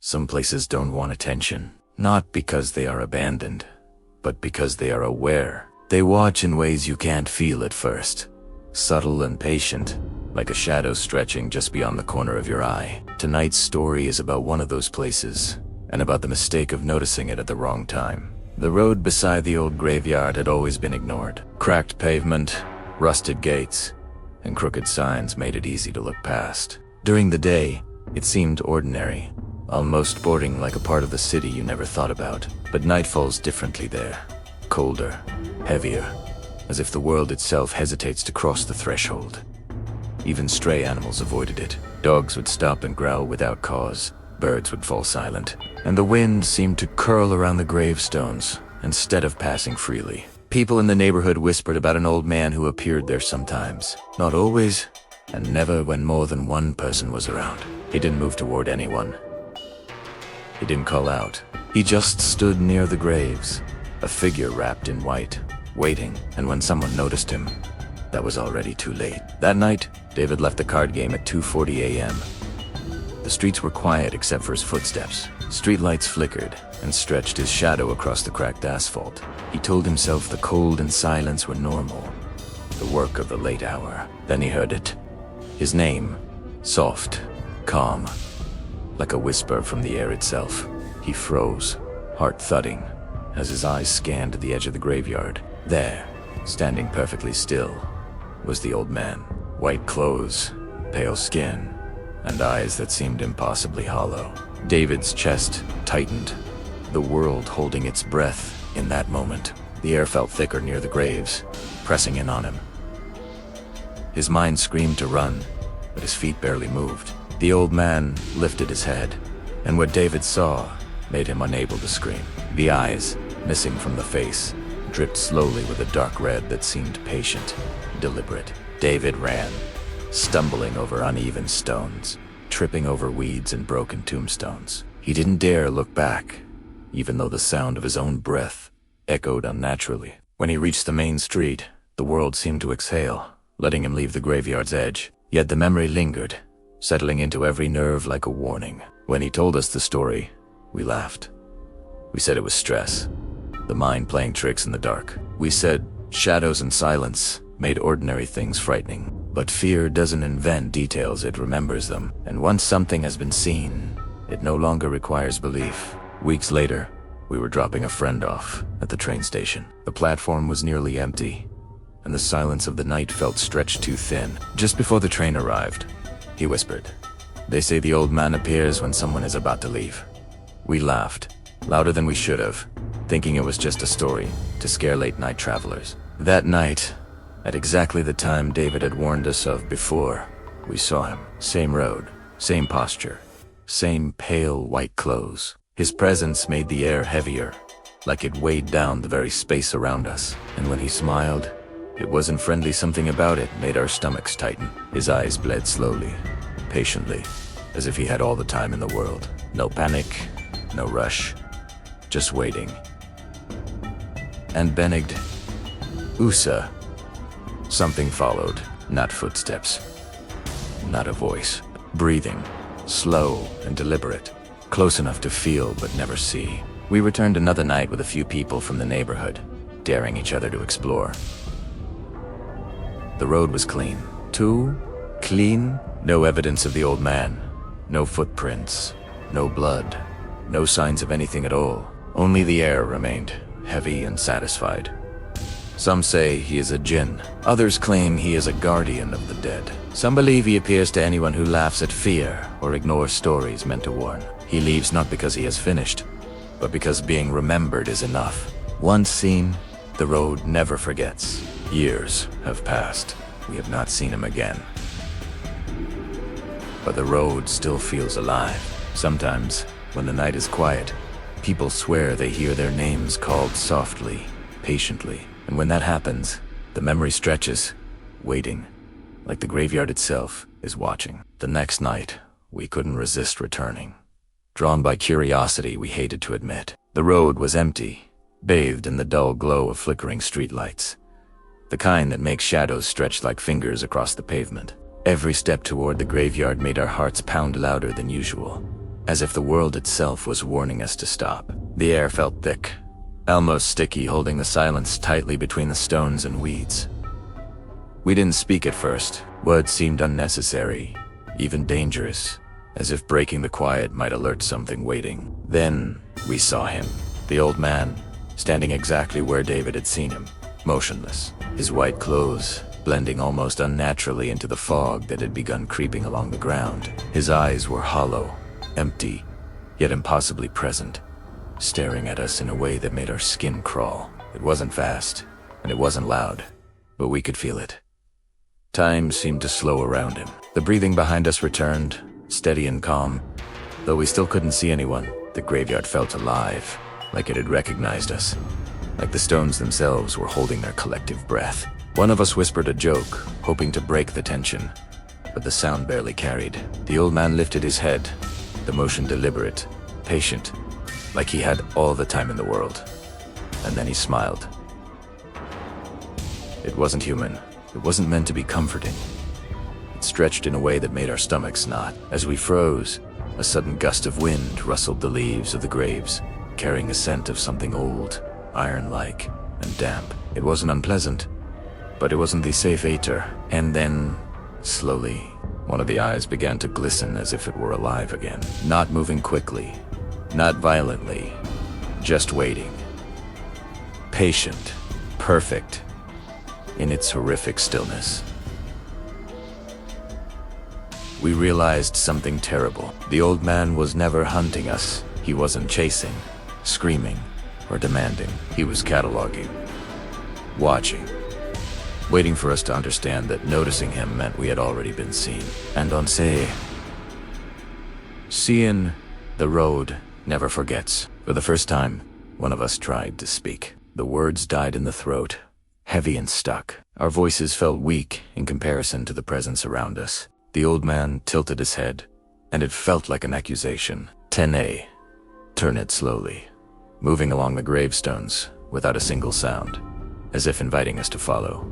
Some places don't want attention, not because they are abandoned, but because they are aware. They watch in ways you can't feel at first. Subtle and patient, like a shadow stretching just beyond the corner of your eye. Tonight's story is about one of those places, and about the mistake of noticing it at the wrong time. The road beside the old graveyard had always been ignored. Cracked pavement, rusted gates, and crooked signs made it easy to look past. During the day, it seemed ordinary, almost bordering like a part of the city you never thought about. But night falls differently there. Colder, heavier, as if the world itself hesitates to cross the threshold. Even stray animals avoided it. Dogs would stop and growl without cause. Birds would fall silent, and the wind seemed to curl around the gravestones instead of passing freely. People in the neighborhood whispered about an old man who appeared there sometimes. Not always, and never when more than one person was around. He didn't move toward anyone. He didn't call out. He just stood near the graves, a figure wrapped in white, waiting, and when someone noticed him, that was already too late. That night, David left the card game at 2:40 a.m. The streets were quiet except for his footsteps. Streetlights flickered and stretched his shadow across the cracked asphalt. He told himself the cold and silence were normal, the work of the late hour. Then he heard it. His name, soft, calm, like a whisper from the air itself. He froze, heart thudding, as his eyes scanned the edge of the graveyard. There, standing perfectly still, was the old man. White clothes, pale skin, and eyes that seemed impossibly hollow. David's chest tightened, the world holding its breath in that moment. The air felt thicker near the graves, pressing in on him. His mind screamed to run, but his feet barely moved. The old man lifted his head, and what David saw made him unable to scream. The eyes, missing from the face, dripped slowly with a dark red that seemed patient, deliberate. David ran, stumbling over uneven stones, tripping over weeds and broken tombstones. He didn't dare look back, even though the sound of his own breath echoed unnaturally. When he reached the main street, the world seemed to exhale, letting him leave the graveyard's edge. Yet the memory lingered, settling into every nerve like a warning. When he told us the story, we laughed. We said it was stress, the mind playing tricks in the dark. We said shadows and silence made ordinary things frightening. But fear doesn't invent details, it remembers them. And once something has been seen, it no longer requires belief. Weeks later, we were dropping a friend off at the train station. The platform was nearly empty, and the silence of the night felt stretched too thin. Just before the train arrived, he whispered, "They say the old man appears when someone is about to leave." We laughed, louder than we should have, thinking it was just a story to scare late-night travelers. That night, at exactly the time David had warned us of before, we saw him. Same road, same posture, same pale white clothes. His presence made the air heavier, like it weighed down the very space around us. And when he smiled, it wasn't friendly, something about it made our stomachs tighten. His eyes bled slowly, patiently, as if he had all the time in the world. No panic, no rush, just waiting. And begged, "Usa." Something followed, not footsteps, not a voice. Breathing, slow and deliberate, close enough to feel but never see. We returned another night with a few people from the neighborhood, daring each other to explore. The road was clean. Too clean. No evidence of the old man. No footprints. No blood. No signs of anything at all. Only the air remained, heavy and satisfied. Some say he is a jinn. Others claim he is a guardian of the dead. Some believe he appears to anyone who laughs at fear or ignores stories meant to warn. He leaves not because he has finished, but because being remembered is enough. Once seen, the road never forgets. Years have passed. We have not seen him again. But the road still feels alive. Sometimes, when the night is quiet, people swear they hear their names called softly, patiently. And when that happens, the memory stretches, waiting, like the graveyard itself is watching. The next night, we couldn't resist returning. Drawn by curiosity we hated to admit. The road was empty, bathed in the dull glow of flickering streetlights, the kind that makes shadows stretch like fingers across the pavement. Every step toward the graveyard made our hearts pound louder than usual. as if the world itself was warning us to stop. The air felt thick, almost sticky, holding the silence tightly between the stones and weeds. We didn't speak at first. Words seemed unnecessary, even dangerous, as if breaking the quiet might alert something waiting. Then we saw him, the old man, standing exactly where David had seen him, motionless, his white clothes blending almost unnaturally into the fog that had begun creeping along the ground. His eyes were hollow, empty, yet impossibly present, staring at us in a way that made our skin crawl. It wasn't fast, and it wasn't loud, but we could feel it. Time seemed to slow around him. The breathing behind us returned, steady and calm. Though we still couldn't see anyone, the graveyard felt alive, like it had recognized us, like the stones themselves were holding their collective breath. One of us whispered a joke, hoping to break the tension, but the sound barely carried. The old man lifted his head, the motion deliberate, patient, like he had all the time in the world. And then he smiled. It wasn't human. It wasn't meant to be comforting. It stretched in a way that made our stomachs knot. As we froze, a sudden gust of wind rustled the leaves of the graves, carrying a scent of something old, iron-like, and damp. It wasn't unpleasant, but it wasn't the safe aether. And then, slowly, one of the eyes began to glisten as if it were alive again. Not moving quickly, not violently, just waiting. Patient, perfect, in its horrific stillness. We realized something terrible. The old man was never hunting us. He wasn't chasing, screaming, or demanding. He was cataloging, watching, waiting for us to understand that noticing him meant we had already been seen. And on seeing the road never forgets. For the first time, one of us tried to speak. The words died in the throat, heavy and stuck. Our voices felt weak in comparison to the presence around us. The old man tilted his head, and it felt like an accusation. Tene, turn it slowly, moving along the gravestones without a single sound, as if inviting us to follow.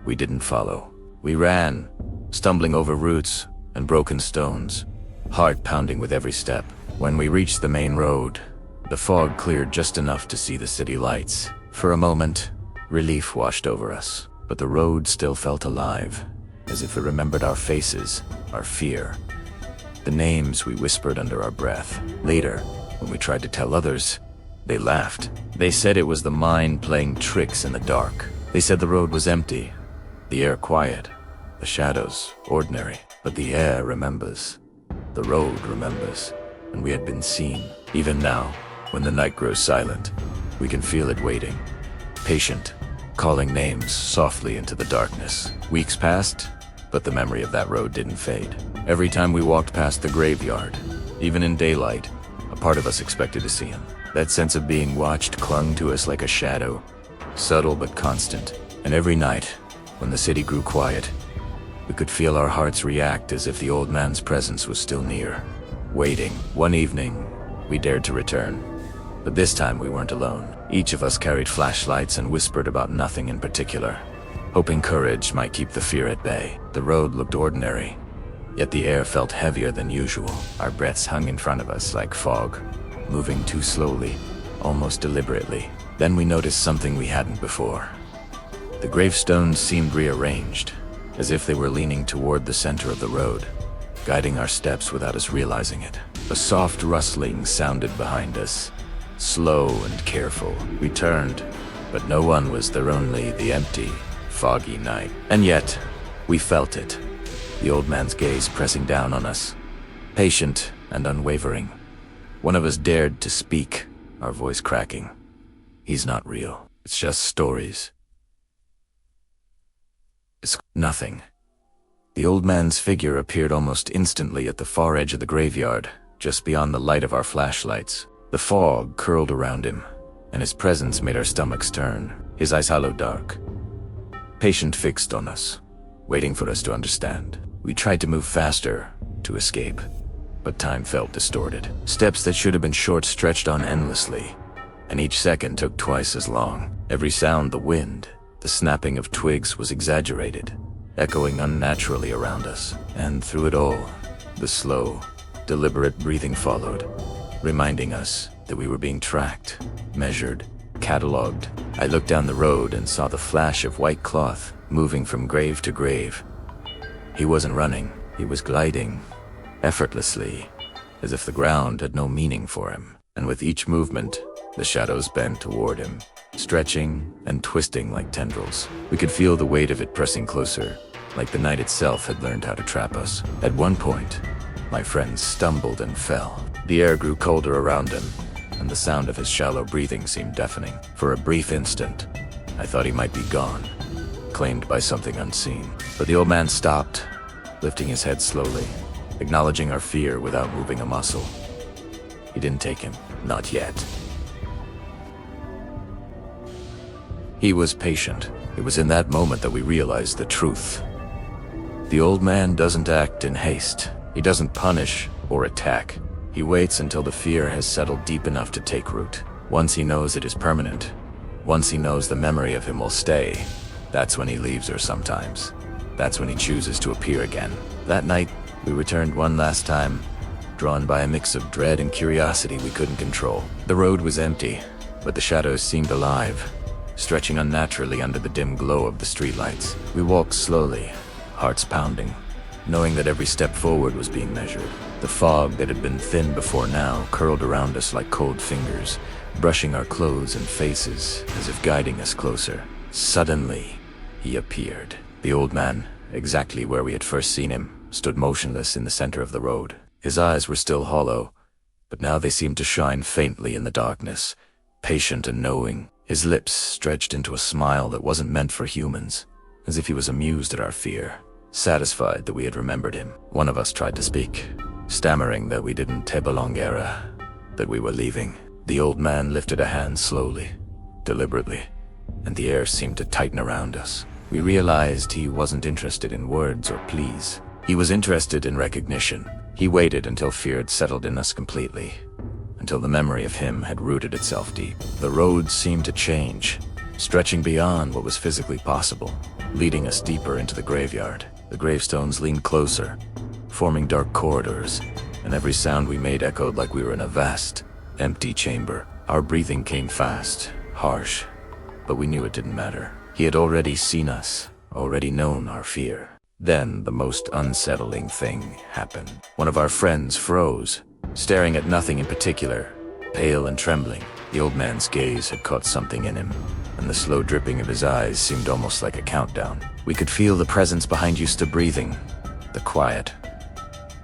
We didn't follow. We ran, stumbling over roots and broken stones, heart pounding with every step. When we reached the main road, the fog cleared just enough to see the city lights. For a moment, relief washed over us, but the road still felt alive, as if it remembered our faces, our fear, the names we whispered under our breath. Later, when we tried to tell others, they laughed. They said it was the mind playing tricks in the dark. They said the road was empty, the air quiet, the shadows ordinary. But the air remembers, the road remembers, and we had been seen. Even now, when the night grows silent, we can feel it waiting, patient, calling names softly into the darkness. Weeks passed, but the memory of that road didn't fade. Every time we walked past the graveyard, even in daylight, a part of us expected to see him. That sense of being watched clung to us like a shadow, subtle but constant. And every night, when the city grew quiet, we could feel our hearts react as if the old man's presence was still near, waiting. One evening, we dared to return, but this time we weren't alone. Each of us carried flashlights and whispered about nothing in particular, hoping courage might keep the fear at bay. The road looked ordinary, yet the air felt heavier than usual. Our breaths hung in front of us like fog, moving too slowly, almost deliberately. Then we noticed something we hadn't before. The gravestones seemed rearranged, as if they were leaning toward the center of the road, guiding our steps without us realizing it. A soft rustling sounded behind us, slow and careful. We turned, but no one was there, only the empty, foggy night. And yet, we felt it, the old man's gaze pressing down on us, patient and unwavering. One of us dared to speak, our voice cracking. He's not real. It's just stories. It's nothing. The old man's figure appeared almost instantly at the far edge of the graveyard, just beyond the light of our flashlights. The fog curled around him, and his presence made our stomachs turn. His eyes hollow dark, patient, fixed on us, waiting for us to understand. We tried to move faster, to escape, but time felt distorted. Steps that should have been short stretched on endlessly, and each second took twice as long. Every sound, the wind, the snapping of twigs, was exaggerated, echoing unnaturally around us. And through it all, the slow, Deliberate breathing followed, reminding us that we were being tracked, measured, catalogued. I looked down the road and saw the flash of white cloth moving from grave to grave. He wasn't running, he was gliding, effortlessly, as if the ground had no meaning for him. And with each movement, the shadows bent toward him, stretching and twisting like tendrils. We could feel the weight of it pressing closer, like the night itself had learned how to trap us. At one point, my friend stumbled and fell. The air grew colder around him, and the sound of his shallow breathing seemed deafening. For a brief instant, I thought he might be gone, claimed by something unseen. But the old man stopped, lifting his head slowly, acknowledging our fear without moving a muscle. He didn't take him, not yet. He was patient. It was in that moment that we realized the truth. The old man doesn't act in haste. He doesn't punish or attack. He waits until the fear has settled deep enough to take root. Once he knows it is permanent, once he knows the memory of him will stay, that's when he leaves her sometimes. That's when he chooses to appear again. That night, we returned one last time, drawn by a mix of dread and curiosity we couldn't control. The road was empty, but the shadows seemed alive, stretching unnaturally under the dim glow of the streetlights. We walked slowly, hearts pounding, knowing that every step forward was being measured. The fog that had been thin before now curled around us like cold fingers, brushing our clothes and faces as if guiding us closer. Suddenly, he appeared. The old man, exactly where we had first seen him, stood motionless in the center of the road. His eyes were still hollow, but now they seemed to shine faintly in the darkness, patient and knowing. His lips stretched into a smile that wasn't meant for humans, as if he was amused at our fear, satisfied that we had remembered him. One of us tried to speak, stammering that we didn't Tebelongera, that we were leaving. The old man lifted a hand slowly, deliberately, and the air seemed to tighten around us. We realized he wasn't interested in words or pleas. He was interested in recognition. He waited until fear had settled in us completely, until the memory of him had rooted itself deep. The road seemed to change, stretching beyond what was physically possible, leading us deeper into the graveyard. The gravestones leaned closer, forming dark corridors, and every sound we made echoed like we were in a vast, empty chamber. Our breathing came fast, harsh, but we knew it didn't matter. He had already seen us, already known our fear. Then the most unsettling thing happened. One of our friends froze, staring at nothing in particular, pale and trembling. The old man's gaze had caught something in him, and the slow dripping of his eyes seemed almost like a countdown. We could feel the presence behind Yusta breathing, the quiet,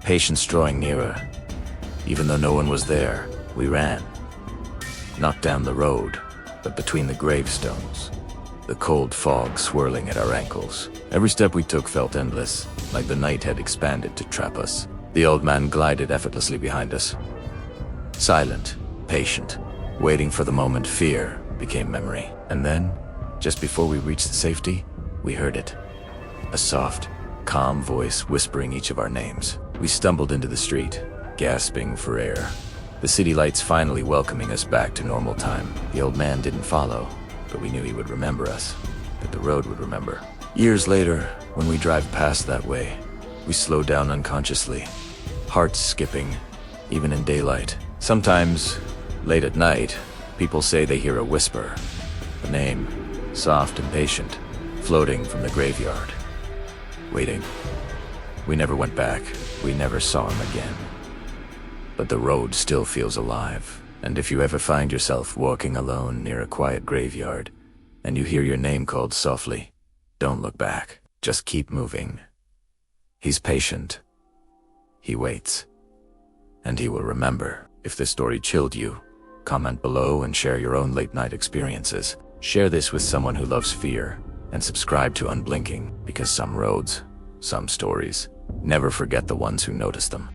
patience drawing nearer. Even though no one was there, we ran. Not down the road, but between the gravestones, the cold fog swirling at our ankles. Every step we took felt endless, like the night had expanded to trap us. The old man glided effortlessly behind us, silent, patient, waiting for the moment fear became memory. And then, just before we reached safety, we heard it. A soft, calm voice whispering each of our names. We stumbled into the street, gasping for air. The city lights finally welcoming us back to normal time. The old man didn't follow, but we knew he would remember us, that the road would remember. Years later, when we drive past that way, we slow down unconsciously, hearts skipping, even in daylight. Sometimes, late at night, people say they hear a whisper, a name, soft and patient, floating from the graveyard, waiting. We never went back. We never saw him again. But the road still feels alive. And if you ever find yourself walking alone near a quiet graveyard, and you hear your name called softly, don't look back. Just keep moving. He's patient. He waits. And he will remember. If this story chilled you, comment below and share your own late-night experiences. Share this with someone who loves fear, and subscribe to Unblinking, because some roads, some stories, never forget the ones who notice them.